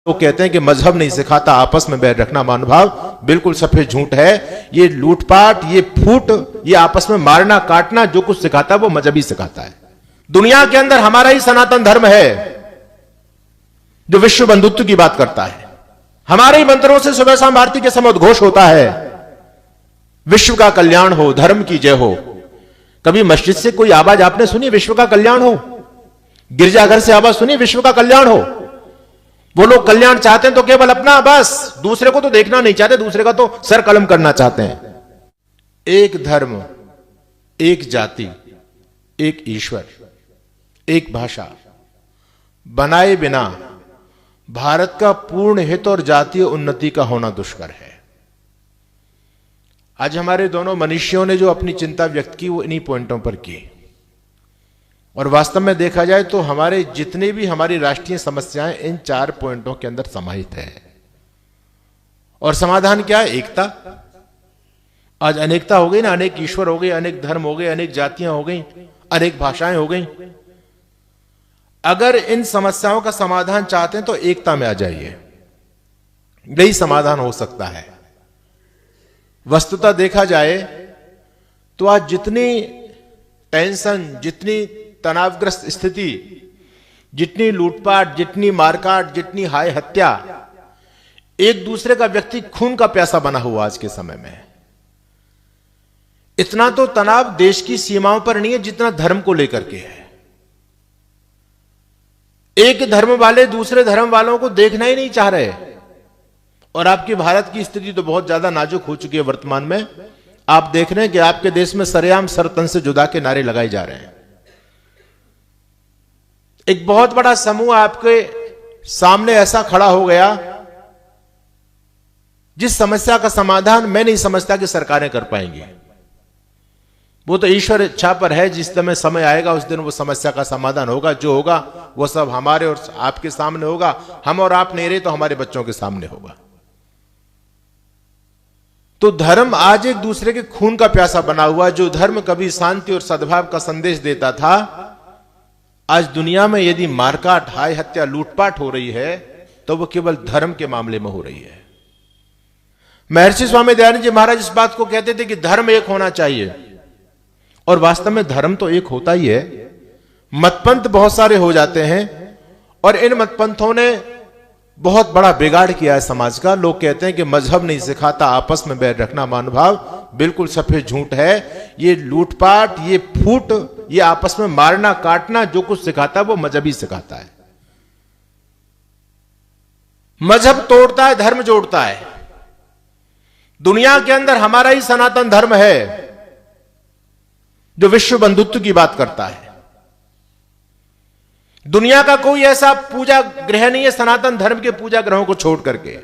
वो कहते हैं कि मजहब नहीं सिखाता आपस में बैर रखना, महानुभाव बिल्कुल सफेद झूठ है। ये लूटपाट, ये फूट, ये आपस में मारना काटना जो कुछ सिखाता है वो मजहब ही सिखाता है। दुनिया के अंदर हमारा ही सनातन धर्म है जो विश्व बंधुत्व की बात करता है। हमारे ही मंत्रों से सुबह शाम आरती के समय उद्घोष होता है, विश्व का कल्याण हो, धर्म की जय हो। कभी मस्जिद से कोई आवाज आपने सुनी विश्व का कल्याण हो? गिरजाघर से आवाज सुनी विश्व का कल्याण हो? वो लोग कल्याण चाहते हैं तो केवल अपना, बस दूसरे को तो देखना नहीं चाहते, दूसरे का तो सर कलम करना चाहते हैं। एक धर्म, एक जाति, एक ईश्वर, एक भाषा बनाए बिना भारत का पूर्ण हित और जातीय उन्नति का होना दुष्कर है। आज हमारे दोनों मनीषियों ने जो अपनी चिंता व्यक्त की वो इन्हीं पॉइंटों पर की, और वास्तव में देखा जाए तो हमारे जितने भी हमारी राष्ट्रीय समस्याएं इन 4 पॉइंटों के अंदर समाहित है। और समाधान क्या है? एकता। आज अनेकता हो गई ना, अनेक ईश्वर हो गए, अनेक धर्म हो गए, अनेक जातियां हो गई, अनेक भाषाएं हो गई। अगर इन समस्याओं का समाधान चाहते हैं तो एकता में आ जाइए, यही समाधान हो सकता है। वस्तुतः देखा जाए तो आज जितनी टेंशन, जितनी तनावग्रस्त स्थिति, जितनी लूटपाट, जितनी मारकाट, जितनी हाय हत्या, एक दूसरे का व्यक्ति खून का प्यासा बना हुआ आज के समय में। इतना तो तनाव देश की सीमाओं पर नहीं है जितना धर्म को लेकर के है। एक धर्म वाले दूसरे धर्म वालों को देखना ही नहीं चाह रहे। और आपकी भारत की स्थिति तो बहुत ज्यादा नाजुक हो चुकी है वर्तमान में। आप देख रहे हैं कि आपके देश में सरेआम सरतन से जुदा के नारे लगाए जा रहे हैं। एक बहुत बड़ा समूह आपके सामने ऐसा खड़ा हो गया जिस समस्या का समाधान मैं नहीं समझता कि सरकारें कर पाएंगी। वो तो ईश्वर इच्छा पर है, जिस समय समय आएगा उस दिन वो समस्या का समाधान होगा। जो होगा वो सब हमारे और आपके सामने होगा। हम और आप नहीं रहे तो हमारे बच्चों के सामने होगा। तो धर्म आज एक दूसरे के खून का प्यासा बना हुआ। जो धर्म कभी शांति और सद्भाव का संदेश देता था, आज दुनिया में यदि मारकाट, हाय हत्या, लूटपाट हो रही है तो वो केवल धर्म के मामले में हो रही है। महर्षि स्वामी दयानंद जी महाराज इस बात को कहते थे कि धर्म एक होना चाहिए, और वास्तव में धर्म तो एक होता ही है। मतपंथ बहुत सारे हो जाते हैं और इन मतपंथों ने बहुत बड़ा बिगाड़ किया है समाज का। लोग कहते हैं कि मजहब नहीं सिखाता आपस में बैर रखना, महानुभाव बिल्कुल सफेद झूठ है। ये लूटपाट, ये फूट, ये आपस में मारना काटना जो कुछ सिखाता है वो मजहब ही सिखाता है। मजहब तोड़ता है, धर्म जोड़ता है। दुनिया के अंदर हमारा ही सनातन धर्म है जो विश्व बंधुत्व की बात करता है। दुनिया का कोई ऐसा पूजा गृह नहीं है सनातन धर्म के पूजा ग्रहों को छोड़ करके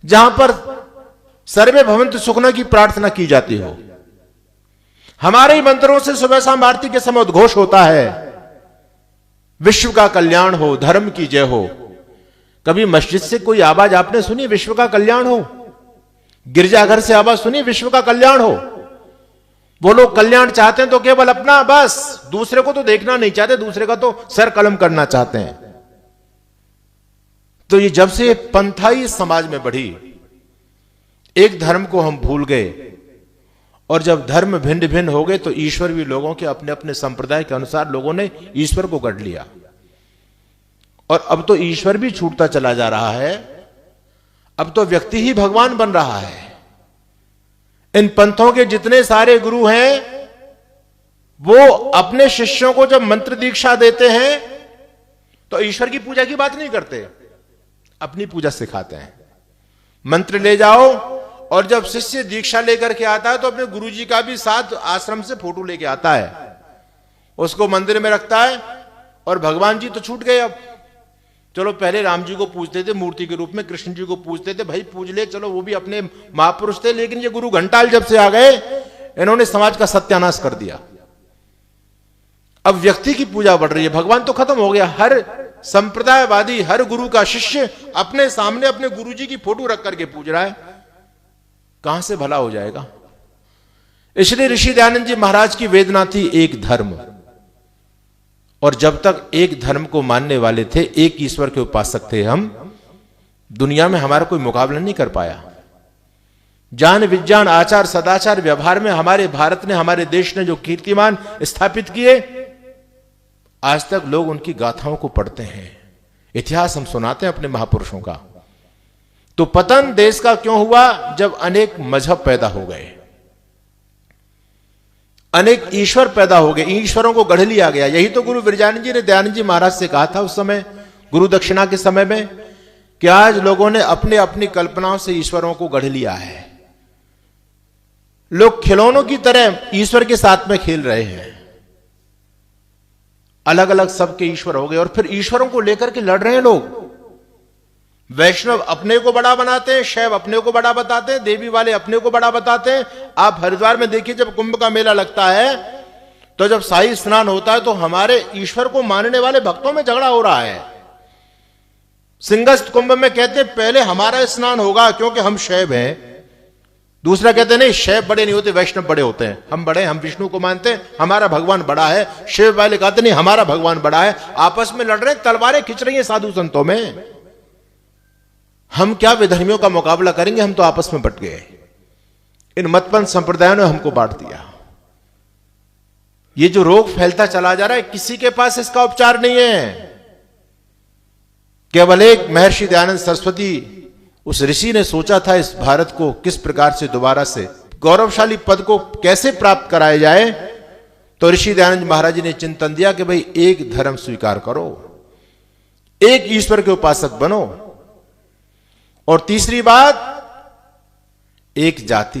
जहां पर सर्वे भवन्तु सुखिनः की प्रार्थना की जाती हो। हमारे ही मंत्रों से सुबह शाम आरती के समय उद्घोष होता है, विश्व का कल्याण हो, धर्म की जय हो। कभी मस्जिद से कोई आवाज आपने सुनी विश्व का कल्याण हो? गिरजाघर से आवाज सुनी विश्व का कल्याण हो? वो लोग कल्याण चाहते हैं तो केवल अपना, बस दूसरे को तो देखना नहीं चाहते, दूसरे का तो सर कलम करना चाहते हैं। तो ये जब से पंथाई समाज में बढ़ी, एक धर्म को हम भूल गए, और जब धर्म भिन्न भिन्न हो गए तो ईश्वर भी लोगों के अपने अपने संप्रदाय के अनुसार लोगों ने ईश्वर को गढ़ लिया। और अब तो ईश्वर भी छूटता चला जा रहा है। अब तो व्यक्ति ही भगवान बन रहा है। इन पंथों के जितने सारे गुरु हैं वो अपने शिष्यों को जब मंत्र दीक्षा देते हैं तो ईश्वर की पूजा की बात नहीं करते, अपनी पूजा सिखाते हैं। मंत्र ले जाओ, और जब शिष्य दीक्षा लेकर के आता है तो अपने गुरुजी का भी साथ आश्रम से फोटो लेके आता है, उसको मंदिर में रखता है। और भगवान जी तो छूट गए। अब चलो, पहले राम जी को पूजते थे मूर्ति के रूप में, कृष्ण जी को पूजते थे, भाई पूज ले, चलो वो भी अपने महापुरुष थे। लेकिन ये गुरु घंटाल जब से आ गए, इन्होंने समाज का सत्यानाश कर दिया। अब व्यक्ति की पूजा बढ़ रही है, भगवान तो खत्म हो गया। हर संप्रदायवादी, हर गुरु का शिष्य अपने सामने अपने गुरुजी की फोटो रख करके पूज रहा है। कहां से भला हो जाएगा? इसलिए ऋषि दयानंद जी महाराज की वेदना थी एक धर्म, और जब तक एक धर्म को मानने वाले थे, एक ईश्वर के उपासक थे हम, दुनिया में हमारा कोई मुकाबला नहीं कर पाया। ज्ञान विज्ञान आचार सदाचार व्यवहार में हमारे भारत ने, हमारे देश ने जो कीर्तिमान स्थापित किए, आज तक लोग उनकी गाथाओं को पढ़ते हैं, इतिहास हम सुनाते हैं अपने महापुरुषों का। तो पतन देश का क्यों हुआ? जब अनेक मजहब पैदा हो गए, अनेक ईश्वर पैदा हो गए, ईश्वरों को गढ़ लिया गया। यही तो गुरु विरजानंद जी ने दयानंद जी महाराज से कहा था उस समय, गुरु दक्षिणा के समय में, कि आज लोगों ने अपने अपनी कल्पनाओं से ईश्वरों को गढ़ लिया है। लोग खिलौनों की तरह ईश्वर के साथ में खेल रहे हैं, अलग अलग सबके ईश्वर हो गए, और फिर ईश्वरों को लेकर के लड़ रहे हैं लोग। वैष्णव अपने को बड़ा बनाते हैं, शैव अपने को बड़ा बताते हैं, देवी वाले अपने को बड़ा बताते हैं। आप हरिद्वार में देखिए, जब कुंभ का मेला लगता है, तो जब शाही स्नान होता है, तो हमारे ईश्वर को मानने वाले भक्तों में झगड़ा हो रहा है। सिंहस्थ कुंभ में कहते हैं पहले हमारा स्नान होगा क्योंकि हम शैव हैं। दूसरा कहते नहीं, शैव बड़े नहीं होते, वैष्णव बड़े होते हैं। हम बड़े, हम विष्णु को मानते हैं, हमारा भगवान बड़ा है। शैव वाले कहते नहीं, हमारा भगवान बड़ा है। आपस में लड़ रहे हैं, तलवारें खिंच रही हैं साधु संतों में। हम क्या विधर्मियों का मुकाबला करेंगे? हम तो आपस में बट गए। इन मतपंथ संप्रदायों ने हमको बांट दिया। ये जो रोग फैलता चला जा रहा है, किसी के पास इसका उपचार नहीं है। केवल एक महर्षि दयानंद सरस्वती, उस ऋषि ने सोचा था इस भारत को किस प्रकार से दोबारा से गौरवशाली पद को कैसे प्राप्त कराया जाए। तो ऋषि दयानंद महाराज जी ने चिंतन दिया कि भाई एक धर्म स्वीकार करो, एक ईश्वर के उपासक बनो, और तीसरी बात, एक जाति।